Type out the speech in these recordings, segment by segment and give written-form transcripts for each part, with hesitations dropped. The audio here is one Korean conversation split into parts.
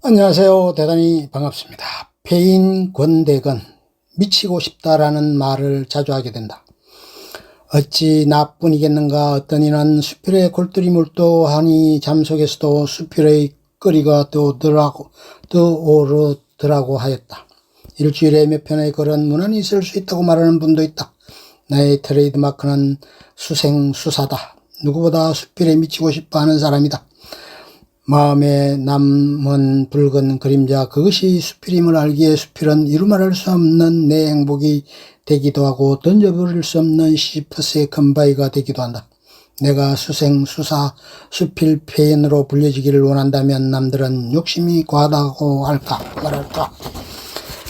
안녕하세요. 대단히 반갑습니다. 페인 권대건 미치고 싶다라는 말을 자주 하게 된다. 어찌 나뿐이겠는가. 어떤 이는 수필의 골똘히 몰두하니 잠속에서도 수필의 거리가 떠오르더라고 하였다. 일주일에 몇 편의 글은 무난히 쓸 수 있다고 말하는 분도 있다. 나의 트레이드마크는 수생수사다. 누구보다 수필에 미치고 싶어 하는 사람이다. 마음에 남은 붉은 그림자, 그것이 수필임을 알기에 수필은 이루 말할 수 없는 내 행복이 되기도 하고 던져버릴 수 없는 시지퍼스의 큰 바위가 되기도 한다. 내가 수생수사 수필 페인으로 불려지기를 원한다면 남들은 욕심이 과하다고 할까 말할까.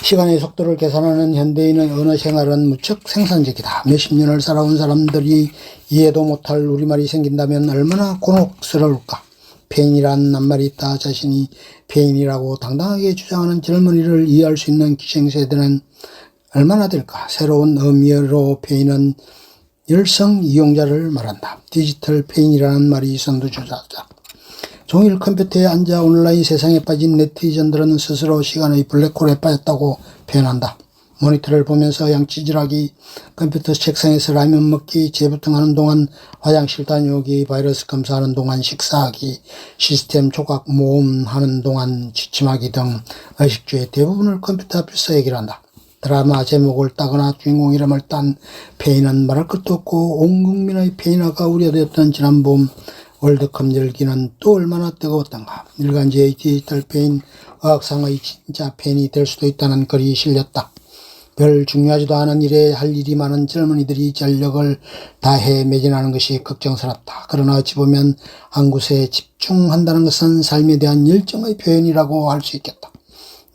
시간의 속도를 계산하는 현대인의 언어 생활은 무척 생산적이다. 몇십 년을 살아온 사람들이 이해도 못할 우리말이 생긴다면 얼마나 곤혹스러울까. 페인이란 낱말이 있다. 자신이 페인이라고 당당하게 주장하는 젊은이를 이해할 수 있는 기생세대는 얼마나 될까. 새로운 의미로 페인은 열성 이용자를 말한다. 디지털 페인이라는 말이 선두주자다. 종일 컴퓨터에 앉아 온라인 세상에 빠진 네티즌들은 스스로 시간의 블랙홀에 빠졌다고 표현한다. 모니터를 보면서 양치질하기, 컴퓨터 책상에서 라면 먹기, 재부팅하는 동안 화장실 다녀오기, 바이러스 검사하는 동안 식사하기, 시스템 조각 모음하는 동안 지침하기 등 의식주의 대부분을 컴퓨터 앞에서 얘기를 한다. 드라마 제목을 따거나 주인공 이름을 딴 페인은 말할 것도 없고 온 국민의 페인화가 우려되었던 지난 봄 월드컵 열기는 또 얼마나 뜨거웠던가. 일간지의 디지털 페인, 의학상의 진짜 페인이 될 수도 있다는 글이 실렸다. 별 중요하지도 않은 일에 할 일이 많은 젊은이들이 전력을 다해 매진하는 것이 걱정스럽다. 그러나 어찌 보면 한 곳에 집중한다는 것은 삶에 대한 열정의 표현이라고 할 수 있겠다.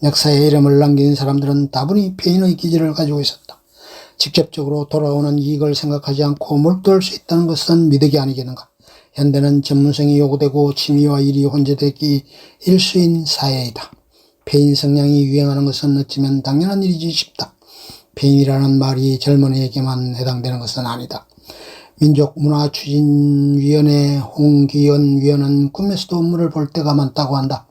역사에 이름을 남긴 사람들은 다분히 페인의 기질을 가지고 있었다. 직접적으로 돌아오는 이익을 생각하지 않고 몰두할 수 있다는 것은 미덕이 아니겠는가. 현대는 전문성이 요구되고 취미와 일이 혼재되기 일수인 사회이다. 페인 성향이 유행하는 것은 어쩌면 당연한 일이지 싶다. 페인이라는 말이 젊은이에게만 해당되는 것은 아니다. 민족문화추진위원회 홍기현 위원은 꿈에서도 업무를 볼 때가 많다고 한다.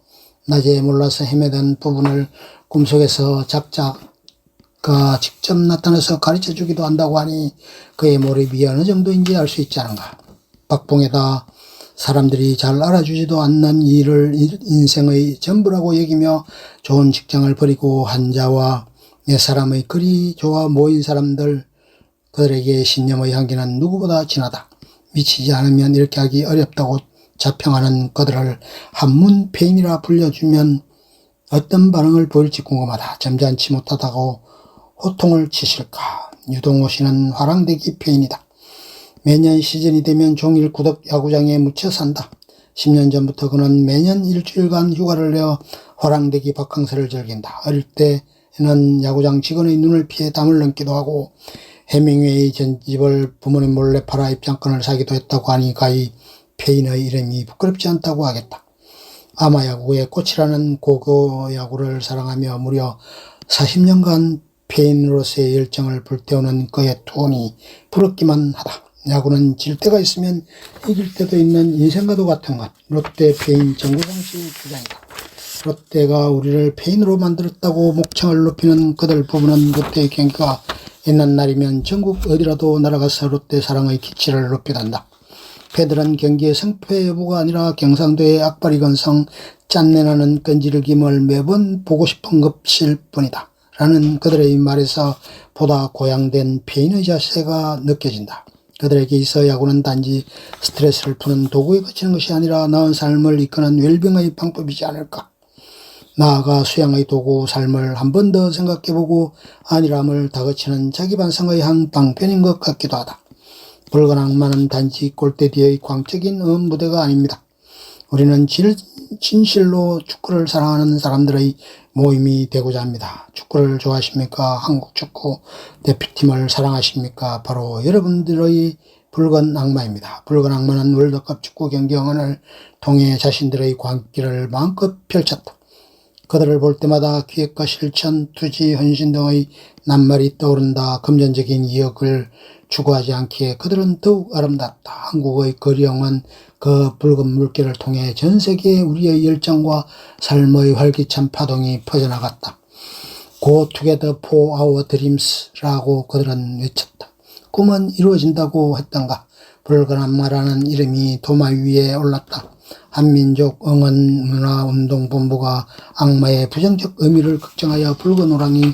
낮에 몰라서 헤매던 부분을 꿈속에서 작자가 직접 나타나서 가르쳐주기도 한다고 하니 그의 몰입이 어느 정도인지 알 수 있지 않은가. 박봉에다 사람들이 잘 알아주지도 않는 일을 인생의 전부라고 여기며 좋은 직장을 버리고 한자와 옛사람의 그리 좋아 모인 사람들, 그들에게 신념의 향기는 누구보다 진하다. 미치지 않으면 이렇게 하기 어렵다고 자평하는 그들을 한문 페인이라 불려주면 어떤 반응을 보일지 궁금하다. 점잖지 못하다고 호통을 치실까. 유동호 씨는 화랑대기 페인이다. 매년 시즌이 되면 종일 구덕 야구장에 묻혀 산다. 10년 전부터 그는 매년 일주일간 휴가를 내어 화랑대기 바캉스를 즐긴다. 어릴 때는 야구장 직원의 눈을 피해 담을 넘기도 하고 해밍웨이 전집을 부모님 몰래 팔아 입장권을 사기도 했다고 하니 가히 페인의 이름이 부끄럽지 않다고 하겠다. 아마야구의 꽃이라는 고교 야구를 사랑하며 무려 40년간 페인으로서의 열정을 불태우는 그의 투혼이 부럽기만 하다. 야구는 질 때가 있으면 이길 때도 있는 인생과도 같은 것. 롯데 페인 정구장씨 주장이다. 롯데가 우리를 페인으로 만들었다고 목청을 높이는 그들 부부는 롯데의 경기가 있는 날이면 전국 어디라도 날아가서 롯데 사랑의 기치를 높여단다. 팬들은 경기의 승패 여부가 아니라 경상도의 악바리 건성 짠내나는 끈질김을 매번 보고 싶은 것일 뿐이다. 라는 그들의 말에서 보다 고양된 페인의 자세가 느껴진다. 그들에게 있어 야구는 단지 스트레스를 푸는 도구에 그치는 것이 아니라 나은 삶을 이끄는 웰빙의 방법이지 않을까. 나아가 수양의 도구 삶을 한 번 더 생각해보고 안일함을 다그치는 자기 반성의 한 방편인 것 같기도 하다. 붉은 악마는 단지 골대 뒤의 광적인 무대가 아닙니다. 우리는 진실로 축구를 사랑하는 사람들의 모임이 되고자 합니다. 축구를 좋아하십니까? 한국 축구 대표팀을 사랑하십니까? 바로 여러분들의 붉은 악마입니다. 붉은 악마는 월드컵 축구 경기영원을 통해 자신들의 광기를 마음껏 펼쳤다. 그들을 볼 때마다 기획과 실천, 투지, 헌신 등의 낱말이 떠오른다. 금전적인 이익을 추구하지 않기에 그들은 더욱 아름답다. 한국의 거리영은 그 붉은 물결을 통해 전 세계에 우리의 열정과 삶의 활기찬 파동이 퍼져나갔다. Go together for our dreams라고 그들은 외쳤다. 꿈은 이루어진다고 했던가. 붉은 악마라는 이름이 도마 위에 올랐다. 한민족 응원문화운동본부가 악마의 부정적 의미를 걱정하여 붉은 호랑이,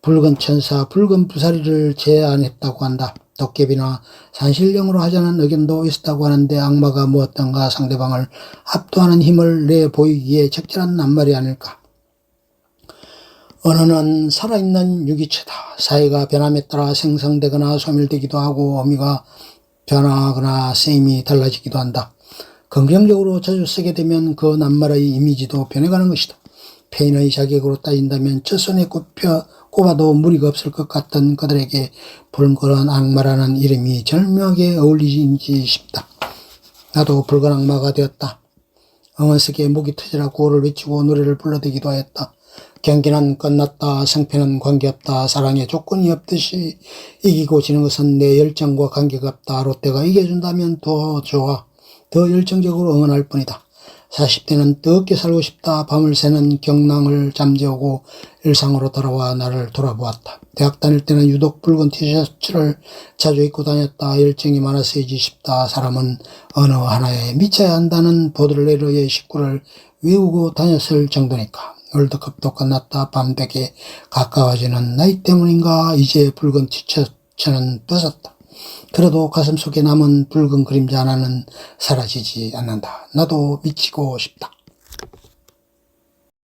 붉은 천사, 붉은 부사리를 제안했다고 한다. 도깨비나 산신령으로 하자는 의견도 있었다고 하는데 악마가 무엇던가 상대방을 압도하는 힘을 내보이기에 적절한 낱말이 아닐까. 언어는 살아있는 유기체다. 사회가 변함에 따라 생성되거나 소멸되기도 하고 의미가 변하거나 쓰임이 달라지기도 한다. 긍정적으로 자주 쓰게 되면 그 낱말의 이미지도 변해가는 것이다. 페인의 자격으로 따진다면 첫 손에 꼽아도 무리가 없을 것 같던 그들에게 붉은 악마라는 이름이 절묘하게 어울리지 싶다. 나도 붉은 악마가 되었다. 응원석에 목이 터지라 구호를 외치고 노래를 불러대기도 하였다. 경기는 끝났다. 승패는 관계없다. 사랑에 조건이 없듯이 이기고 지는 것은 내 열정과 관계가 없다. 롯데가 이겨준다면 더 좋아. 더 열정적으로 응원할 뿐이다. 40대는 뜨겁게 살고 싶다. 밤을 새는 경랑을 잠재우고 일상으로 돌아와 나를 돌아보았다. 대학 다닐 때는 유독 붉은 티셔츠를 자주 입고 다녔다. 열정이 많아서이지 싶다. 사람은 언어 하나에 미쳐야 한다는 보들레르의 식구를 외우고 다녔을 정도니까. 월드컵도 끝났다. 밤되게 가까워지는 나이 때문인가 이제 붉은 티셔츠는 벗었다. 그래도 가슴속에 남은 붉은 그림자 하나는 사라지지 않는다. 나도 미치고 싶다.